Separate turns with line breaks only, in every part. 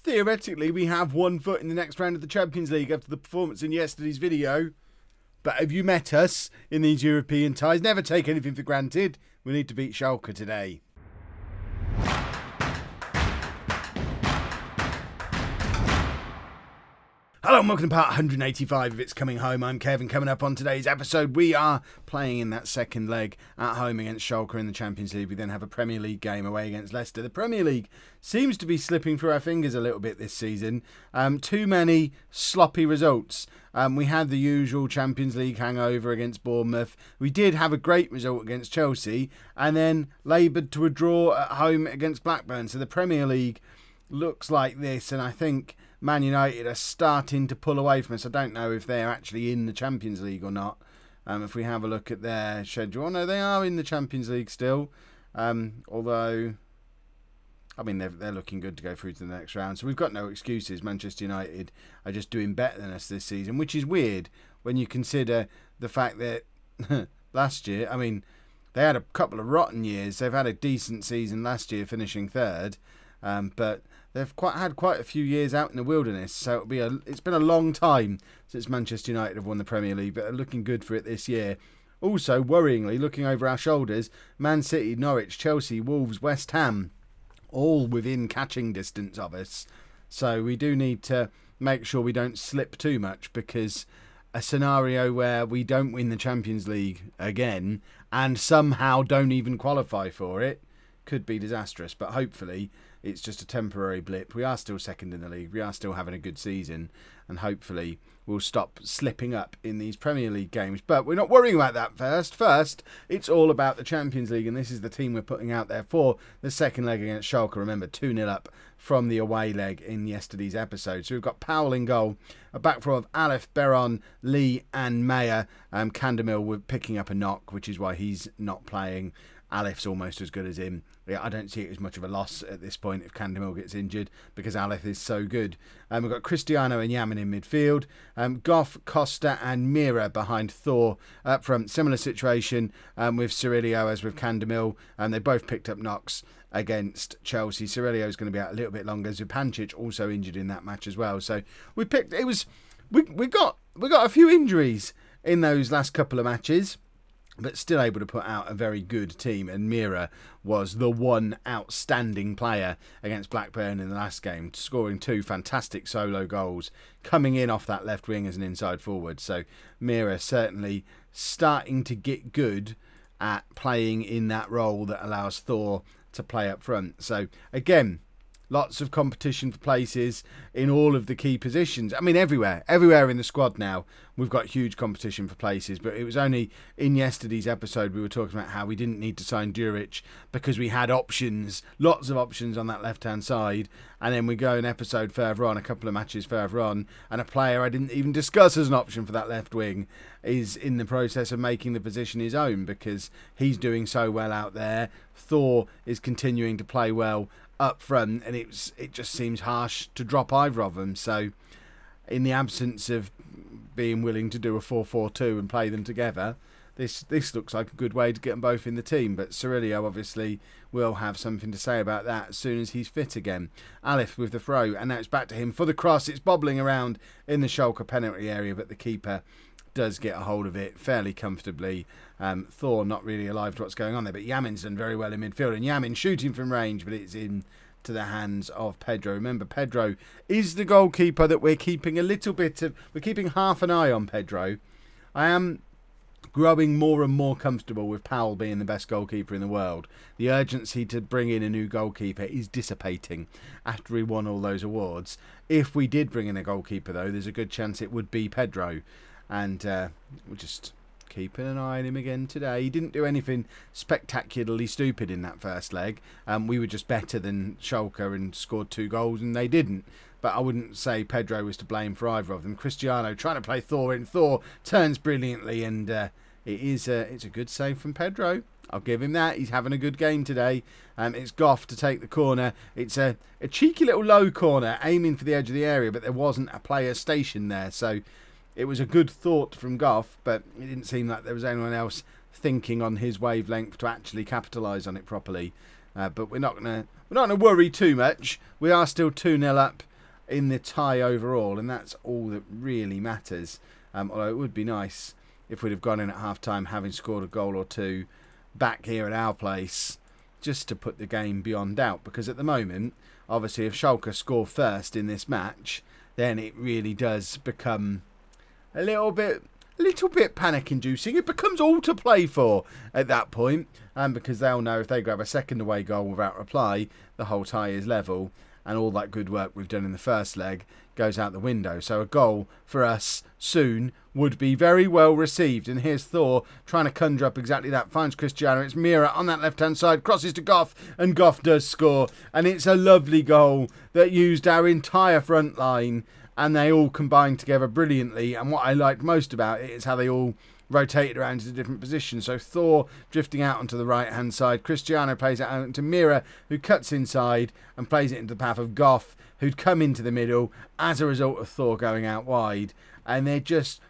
theoretically, we have 1 foot in the next round of the Champions League after the performance in yesterday's video. But have you met us in these European ties? Never take anything for granted. We need to beat Schalke today. Hello and welcome to part 185 of It's Coming Home. I'm Kevin. Coming up on today's episode, we are playing in that second leg at home against Schalke in the Champions League. We then have a Premier League game away against Leicester. The Premier League seems to be slipping through our fingers a little bit this season. Too many sloppy results. We had the usual Champions League hangover against Bournemouth. We did have a great result against Chelsea and then laboured to a draw at home against Blackburn. So the Premier League looks like this, and I think Man United are starting to pull away from us. I don't know if they're actually in the Champions League or not. If we have a look at their schedule, no, they are in the Champions League still. Although, I mean, they're looking good to go through to the next round. So we've got no excuses. Manchester United are just doing better than us this season, which is weird when you consider the fact that last year, I mean, they had a couple of rotten years. They've had a decent season last year, finishing third. But they've had quite a few years out in the wilderness, so it's been a long time since Manchester United have won the Premier League, but they're looking good for it this year. Also, worryingly, looking over our shoulders, Man City, Norwich, Chelsea, Wolves, West Ham, all within catching distance of us. So we do need to make sure we don't slip too much, because a scenario where we don't win the Champions League again and somehow don't even qualify for it could be disastrous. But hopefully it's just a temporary blip. We are still second in the league. We are still having a good season, and hopefully we'll stop slipping up in these Premier League games. But we're not worrying about that first. First, it's all about the Champions League, and this is the team we're putting out there for the second leg against Schalke. Remember, 2-0 up from the away leg in yesterday's episode. So we've got Powell in goal, a back four of Aleph, Beron, Lee and Meyer. Candemil, we're picking up a knock, which is why he's not playing. Aleph's almost as good as him. Yeah, I don't see it as much of a loss at this point if Candemil gets injured, because Aleph is so good. We've got Cristiano and Yamin in midfield. Goff, Costa and Mira behind Thor up front. Similar situation with Cirillo as with Candemil. They both picked up knocks against Chelsea. Cirillo is going to be out a little bit longer. Zupancic also injured in that match as well. So we got a few injuries in those last couple of matches, but still able to put out a very good team. And Mira was the one outstanding player against Blackburn in the last game, scoring 2 fantastic solo goals, coming in off that left wing as an inside forward. So Mira certainly starting to get good at playing in that role that allows Thor to play up front. So again, lots of competition for places in all of the key positions. I mean, everywhere in the squad now, we've got huge competition for places. But it was only in yesterday's episode we were talking about how we didn't need to sign Duric because we had options, lots of options on that left-hand side. And then we go an episode further on, a couple of matches further on, and a player I didn't even discuss as an option for that left wing is in the process of making the position his own, because he's doing so well out there. Thor is continuing to play well up front, and it just seems harsh to drop either of them. So in the absence of being willing to do a 4-4-2 and play them together, this looks like a good way to get them both in the team. But Cirillo obviously will have something to say about that as soon as he's fit again. Aleph with the throw, and now it's back to him for the cross. It's bobbling around in the Schalke penalty area, but the keeper does get a hold of it fairly comfortably. Thor not really alive to what's going on there, but Yamin's done very well in midfield, and Yamin shooting from range, but it's in to the hands of Pedro. Remember, Pedro is the goalkeeper that we're keeping we're keeping half an eye on Pedro. I am growing more and more comfortable with Powell being the best goalkeeper in the world. The urgency to bring in a new goalkeeper is dissipating after he won all those awards. If we did bring in a goalkeeper, though, there's a good chance it would be Pedro. And we're just keeping an eye on him again today. He didn't do anything spectacularly stupid in that first leg. We were just better than Schalke and scored 2 goals, and they didn't. But I wouldn't say Pedro was to blame for either of them. Cristiano trying to play Thor in. Thor turns brilliantly, and it's a good save from Pedro. I'll give him that. He's having a good game today. It's Goff to take the corner. It's a cheeky little low corner, aiming for the edge of the area, but there wasn't a player stationed there. So it was a good thought from Goff, but it didn't seem like there was anyone else thinking on his wavelength to actually capitalise on it properly. But we're not gonna worry too much. We are still 2-0 up in the tie overall, and that's all that really matters. Although it would be nice if we'd have gone in at half-time having scored a goal or two back here at our place, just to put the game beyond doubt. Because at the moment, obviously, if Schalke score first in this match, then it really does become a little bit panic-inducing. It becomes all to play for at that point, because they'll know if they grab a second away goal without reply, the whole tie is level, and all that good work we've done in the first leg goes out the window. So a goal for us soon would be very well received. And here's Thor trying to conjure up exactly that. Finds Cristiano. It's Mira on that left-hand side. Crosses to Goff, and Goff does score. And it's a lovely goal that used our entire front line, and they all combined together brilliantly. And what I liked most about it is how they all rotated around into different positions. So Thor drifting out onto the right-hand side. Cristiano plays it out into Mira, who cuts inside and plays it into the path of Goff, who'd come into the middle as a result of Thor going out wide. And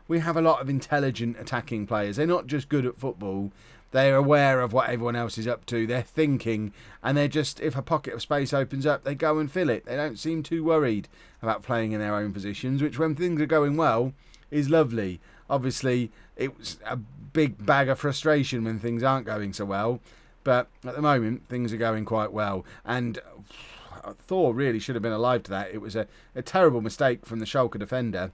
we have a lot of intelligent attacking players. They're not just good at football. They're aware of what everyone else is up to. They're thinking, and they're just, if a pocket of space opens up, they go and fill it. They don't seem too worried about playing in their own positions, which when things are going well is lovely. Obviously, it was a big bag of frustration when things aren't going so well, but at the moment, things are going quite well. And Thor really should have been alive to that. It was a terrible mistake from the Schalke defender,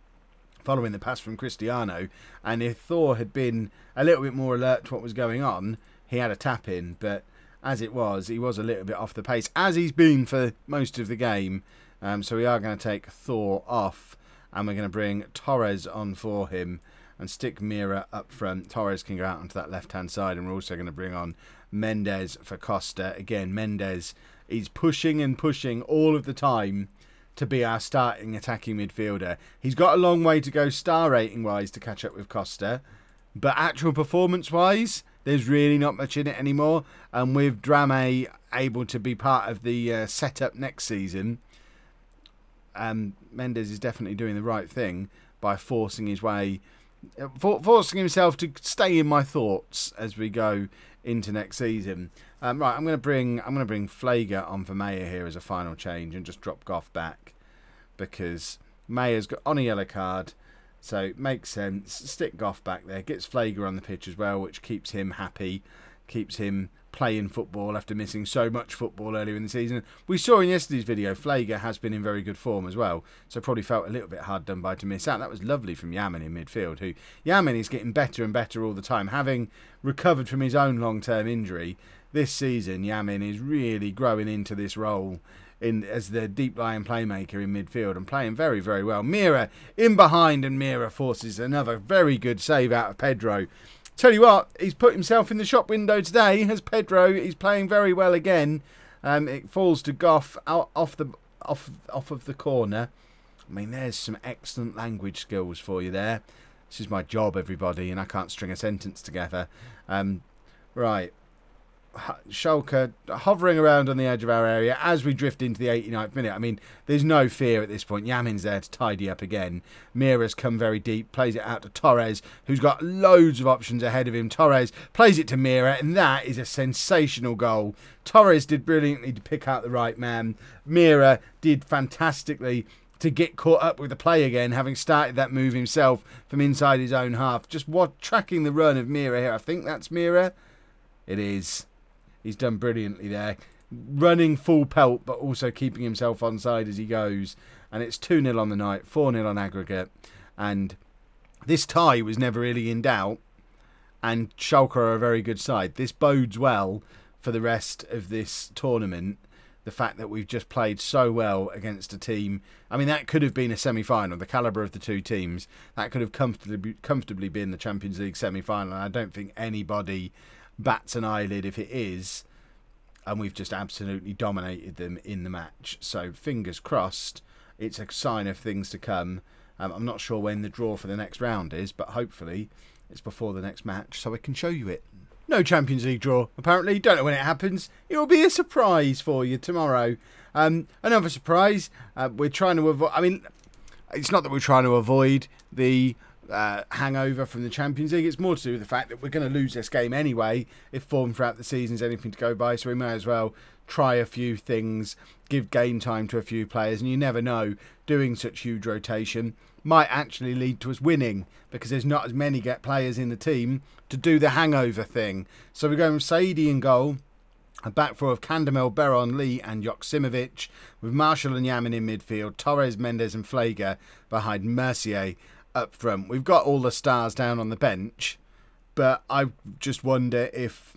following the pass from Cristiano, and if Thor had been a little bit more alert to what was going on, he had a tap in, but as it was, he was a little bit off the pace, as he's been for most of the game. So we are going to take Thor off, and we're going to bring Torres on for him and stick Mira up front. Torres can go out onto that left-hand side, and we're also going to bring on Mendes for Costa. Again, Mendes is pushing and pushing all of the time to be our starting attacking midfielder. He's got a long way to go star rating wise to catch up with Costa, but actual performance wise, there's really not much in it anymore. And with Drame able to be part of the setup next season, Mendes is definitely doing the right thing by forcing forcing himself to stay in my thoughts as we go into next season. Right, I'm going to bring Flager on for Mayer here as a final change, and just drop Goff back because Mayer's got on a yellow card, so it makes sense. Stick Goff back there, gets Flager on the pitch as well, which keeps him happy, keeps him playing football after missing so much football earlier in the season. We saw in yesterday's video Flager has been in very good form as well, so probably felt a little bit hard done by to miss out. That was lovely from Yamin in midfield, who Yamin is getting better and better all the time, having recovered from his own long-term injury. This season, Yamin is really growing into this role as the deep-lying playmaker in midfield and playing very, very well. Mira in behind, and Mira forces another very good save out of Pedro. Tell you what, he's put himself in the shop window today as Pedro. He's playing very well again. It falls to Goff off of the corner. I mean, there's some excellent language skills for you there. This is my job, everybody, and I can't string a sentence together. Right. Schalke hovering around on the edge of our area as we drift into the 89th minute. I mean, there's no fear at this point. Yamin's there to tidy up again. Mira's come very deep, plays it out to Torres, who's got loads of options ahead of him. Torres plays it to Mira, and that is a sensational goal. Torres did brilliantly to pick out the right man. Mira did fantastically to get caught up with the play again, having started that move himself from inside his own half. Just tracking the run of Mira here. I think that's Mira. It is. He's done brilliantly there. Running full pelt, but also keeping himself onside as he goes. And it's 2-0 on the night, 4-0 on aggregate. And this tie was never really in doubt. And Schalke are a very good side. This bodes well for the rest of this tournament. The fact that we've just played so well against a team. I mean, that could have been a semi-final. The calibre of the two teams. That could have comfortably been the Champions League semi-final. And I don't think anybody bats an eyelid if it is, and we've just absolutely dominated them in the match. So fingers crossed, it's a sign of things to come. I'm not sure when the draw for the next round is, but hopefully it's before the next match so I can show you it. No Champions League draw, apparently. Don't know when it happens. It will be a surprise for you tomorrow. Another surprise. We're trying to avoid... I mean, it's not that we're trying to avoid the hangover from the Champions League. It's more to do with the fact that we're going to lose this game anyway if form throughout the season is anything to go by, so we may as well try a few things, give game time to a few players, and you never know, doing such huge rotation might actually lead to us winning because there's not as many players in the team to do the hangover thing. So we're going with Saidi in goal, a back four of Candamel, Beron, Lee and Joksimovic, with Marshall and Yamin in midfield, Torres, Mendes and Flager behind Mercier up front. We've got all the stars down on the bench, but I just wonder if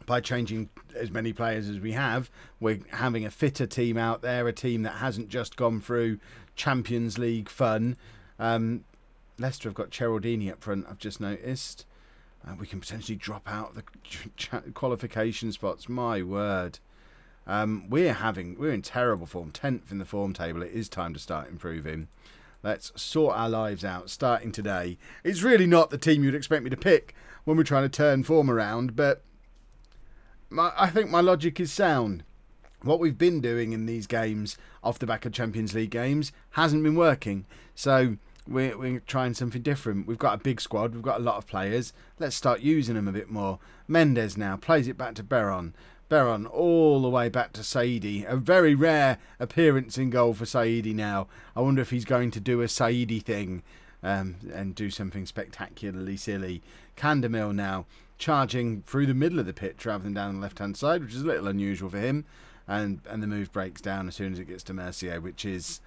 by changing as many players as we have, we're having a fitter team out there, a team that hasn't just gone through Champions League fun. Leicester have got Cheraldini up front, I've just noticed. We can potentially drop out the qualification spots. My word. We're in terrible form, 10th in the form table. It is time to start improving. Let's sort our lives out, starting today. It's really not the team you'd expect me to pick when we're trying to turn form around, but I think my logic is sound. What we've been doing in these games, off the back of Champions League games, hasn't been working. So we're trying something different. We've got a big squad. We've got a lot of players. Let's start using them a bit more. Mendes now plays it back to Beron. Beron all the way back to Saidi. A very rare appearance in goal for Saidi now. I wonder if he's going to do a Saidi thing and do something spectacularly silly. Candamil now charging through the middle of the pitch rather than down the left-hand side, which is a little unusual for him. And the move breaks down as soon as it gets to Mercier, which is,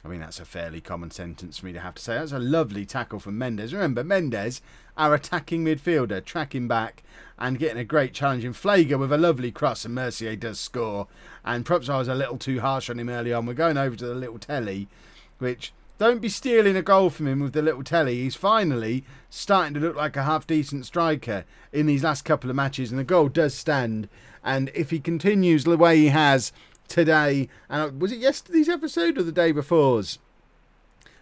I mean, that's a fairly common sentence for me to have to say. That's a lovely tackle from Mendes. Remember, Mendes, our attacking midfielder, tracking back and getting a great challenge in Flager with a lovely cross, and Mercier does score. And perhaps I was a little too harsh on him early on. We're going over to the little telly, which, don't be stealing a goal from him with the little telly. He's finally starting to look like a half-decent striker in these last couple of matches, and the goal does stand. And if he continues the way he has today, and was it yesterday's episode or the day before's?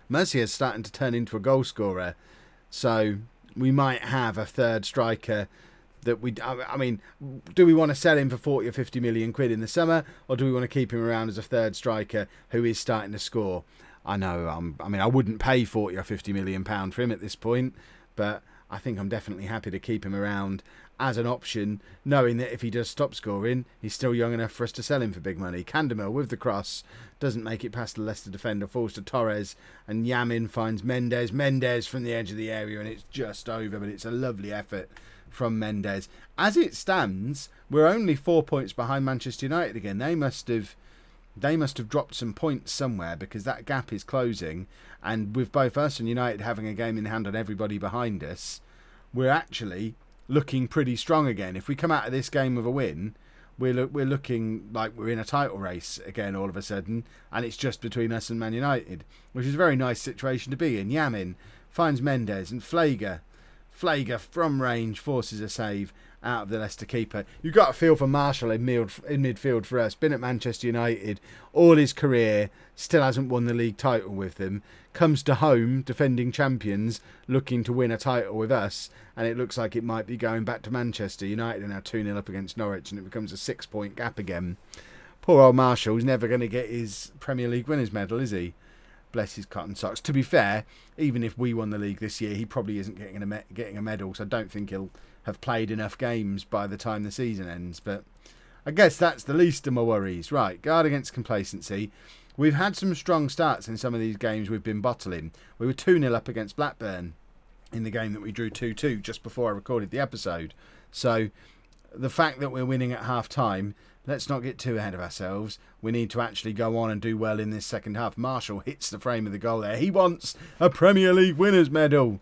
Mercier's starting to turn into a goal scorer, so we might have a third striker that I mean, do we want to sell him for 40 or 50 million quid in the summer, or do we want to keep him around as a third striker who is starting to score? I know, I mean, I wouldn't pay 40 or 50 million pound for him at this point, but I think I'm definitely happy to keep him around as an option, knowing that if he does stop scoring, he's still young enough for us to sell him for big money. Candamel with the cross doesn't make it past the Leicester defender, falls to Torres, and Yamin finds Mendes. Mendes from the edge of the area, and it's just over, but it's a lovely effort from Mendes. As it stands, we're only 4 points behind Manchester United again. They must have dropped some points somewhere, because that gap is closing, and with both us and United having a game in hand on everybody behind us, we're actually looking pretty strong again. If we come out of this game with a win, we're looking like we're in a title race again all of a sudden, and it's just between us and Man United, which is a very nice situation to be in. Yamin finds Mendes, and Flager from range forces a save out of the Leicester keeper. You've got a feel for Marshall in midfield for us. Been at Manchester United all his career, still hasn't won the league title with them. Comes to home, defending champions, looking to win a title with us, and it looks like it might be going back to Manchester United are now 2-0 up against Norwich, and it becomes a 6-point gap again. Poor old Marshall's never going to get his Premier League winners medal, is he? Bless his cotton socks. To be fair, even if we won the league this year, he probably isn't getting a medal, so I don't think he'll have played enough games by the time the season ends. But I guess that's the least of my worries. Right, guard against complacency. We've had some strong starts in some of these games we've been bottling. We were 2-0 up against Blackburn in the game that we drew 2-2 just before I recorded the episode. So the fact that we're winning at half-time, let's not get too ahead of ourselves. We need to actually go on and do well in this second half. Marshall hits the frame of the goal there. He wants a Premier League winners medal.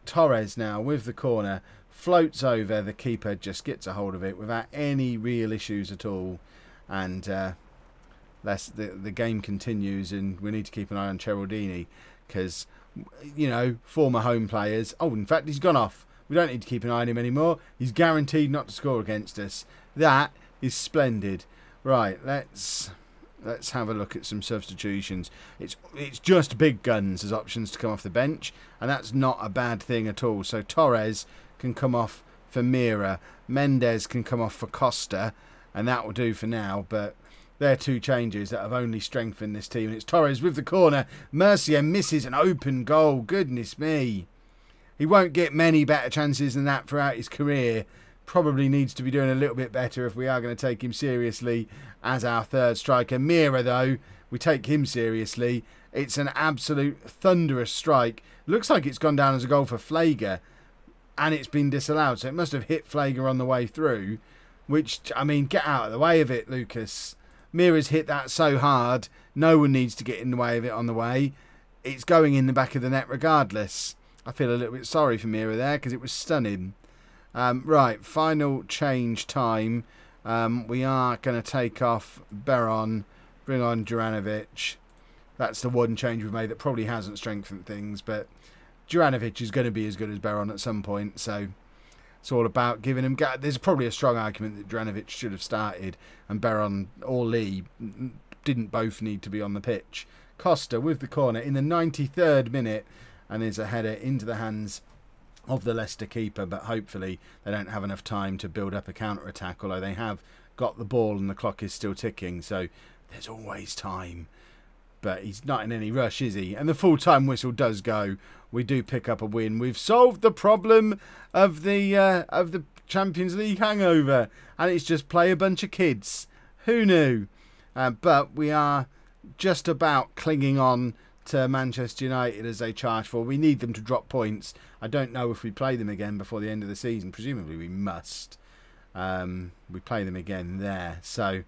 Torres now with the corner, floats over. The keeper just gets a hold of it without any real issues at all. And the game continues, and we need to keep an eye on Cheraldini because, you know, former home players. Oh, in fact, he's gone off. We don't need to keep an eye on him anymore. He's guaranteed not to score against us. That is splendid. Right, let's have a look at some substitutions. It's just big guns as options to come off the bench, and that's not a bad thing at all. So Torres can come off for Mira. Mendes can come off for Costa, and that will do for now. But They're two changes that have only strengthened this team. And it's Torres with the corner. Mercier misses an open goal. Goodness me. He won't get many better chances than that throughout his career. Probably needs to be doing a little bit better if we are going to take him seriously as our third striker. Mira, though, we take him seriously. It's an absolute thunderous strike. Looks like it's gone down as a goal for Flager. And it's been disallowed. So it must have hit Flager on the way through. Which, I mean, get out of the way of it, Lucas. Mira's hit that so hard, no one needs to get in the way of it on the way. It's going in the back of the net regardless. I feel a little bit sorry for Mira there because it was stunning. Right, final change time. We are going to take off Beron, bring on Juranovic. That's the one change we've made that probably hasn't strengthened things, but Juranovic is going to be as good as Beron at some point, so it's all about giving him... There's probably a strong argument that Juranovic should have started and Beron or Lee didn't both need to be on the pitch. Costa with the corner in the 93rd minute, and there's a header into the hands of the Leicester keeper, but hopefully they don't have enough time to build up a counter-attack, although they have got the ball and the clock is still ticking, so there's always time. But he's not in any rush, is he? And the full-time whistle does go. We do pick up a win. We've solved the problem of the Champions League hangover, and it's just play a bunch of kids. Who knew? But we are just about clinging on to Manchester United as they charge for. We need them to drop points. I don't know if we play them again before the end of the season. Presumably we must. We play them again there. So,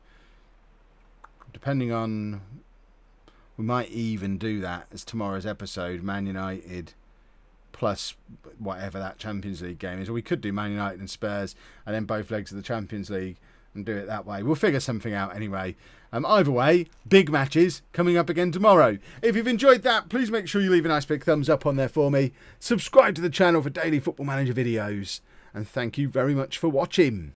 depending on... We might even do that as tomorrow's episode, Man United plus whatever that Champions League game is. Or we could do Man United and Spurs and then both legs of the Champions League and do it that way. We'll figure something out anyway. Either way, big matches coming up again tomorrow. If you've enjoyed that, please make sure you leave a nice big thumbs up on there for me. Subscribe to the channel for daily Football Manager videos. And thank you very much for watching.